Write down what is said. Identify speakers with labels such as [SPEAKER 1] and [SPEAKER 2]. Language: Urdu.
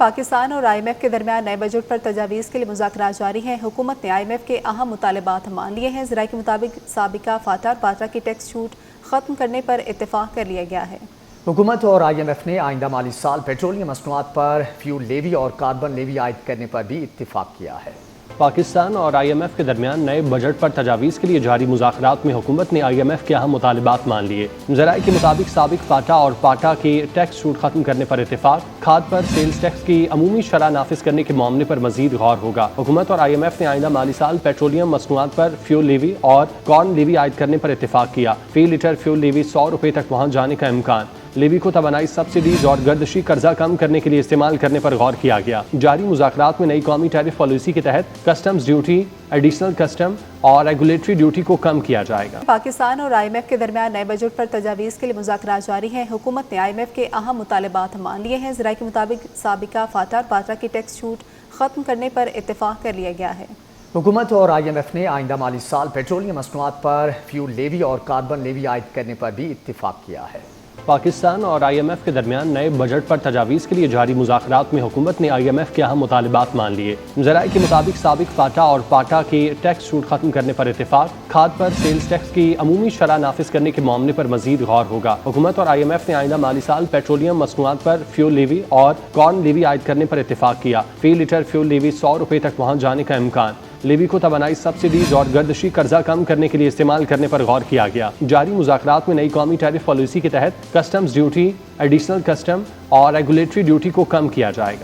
[SPEAKER 1] پاکستان اور آئی ایم ایف کے درمیان نئے بجٹ پر تجاویز کے لیے مذاکرات جاری ہیں۔ حکومت نے آئی ایم ایف کے اہم مطالبات مان لیے ہیں۔ ذرائع کے مطابق سابقہ فاٹا اور پاترا کی ٹیکس چھوٹ ختم کرنے پر اتفاق کر لیا گیا ہے۔
[SPEAKER 2] حکومت اور آئی ایم ایف نے آئندہ مالی سال پیٹرولیم مصنوعات پر فیول لیوی اور کاربن لیوی عائد کرنے پر بھی اتفاق کیا ہے۔
[SPEAKER 3] پاکستان اور آئی ایم ایف کے درمیان نئے بجٹ پر تجاویز کے لیے جاری مذاکرات میں حکومت نے آئی ایم ایف کے اہم مطالبات مان لیے۔ ذرائع کے مطابق سابق فاٹا اور پاٹا کے ٹیکس چھوٹ ختم کرنے پر اتفاق، کھاد پر سیلز ٹیکس کی عمومی شرح نافذ کرنے کے معاملے پر مزید غور ہوگا۔ حکومت اور آئی ایم ایف نے آئندہ مالی سال پیٹرولیم مصنوعات پر فیول لیوی اور کارن لیوی عائد کرنے پر اتفاق کیا۔ فی لیٹر فیول لیوی ₹100 تک پہنچ جانے کا امکان۔ لیوی کو توانائی سبسڈیز اور گردشی قرضہ کم کرنے کے لیے استعمال کرنے پر غور کیا گیا۔ جاری مذاکرات میں نئی قومی ٹیرف پالیسی کے تحت کسٹمز ڈیوٹی، ایڈیشنل کسٹم اور ریگولیٹری ڈیوٹی کو کم کیا جائے گا۔
[SPEAKER 1] پاکستان اور آئی ایم ایف کے درمیان نئے بجٹ پر تجاویز کے لیے مذاکرات جاری ہیں۔ حکومت نے آئی ایم ایف کے اہم مطالبات مان لیے ہیں۔ ذرائع کے مطابق سابقہ فاٹا اور پاترا کی ٹیکس چھوٹ ختم کرنے پر اتفاق کر لیا گیا ہے۔
[SPEAKER 2] حکومت اور آئی ایم ایف نے آئندہ مالی سال پیٹرولیم مصنوعات پر فیول لیوی اور کاربن لیوی عائد کرنے پر بھی اتفاق کیا ہے۔
[SPEAKER 3] پاکستان اور آئی ایم ایف کے درمیان نئے بجٹ پر تجاویز کے لیے جاری مذاکرات میں حکومت نے آئی ایم ایف کے اہم مطالبات مان لیے۔ ذرائع کے مطابق سابق فاٹا اور پاٹا کے ٹیکس چھوٹ ختم کرنے پر اتفاق، کھاد پر سیلز ٹیکس کی عمومی شرح نافذ کرنے کے معاملے پر مزید غور ہوگا۔ حکومت اور آئی ایم ایف نے آئندہ مالی سال پیٹرولیم مصنوعات پر فیول لیوی اور کارن لیوی عائد کرنے پر اتفاق کیا۔ فی لیٹر فیول لیوی ₹100 تک پہنچ جانے کا امکان۔ لیوی کو توانائی سبسڈیز اور گردشی قرضہ کم کرنے کے لیے استعمال کرنے پر غور کیا گیا۔ جاری مذاکرات میں نئی قومی ٹیرف پالیسی کے تحت کسٹمز ڈیوٹی، ایڈیشنل کسٹم اور ریگولیٹری ڈیوٹی کو کم کیا جائے گا۔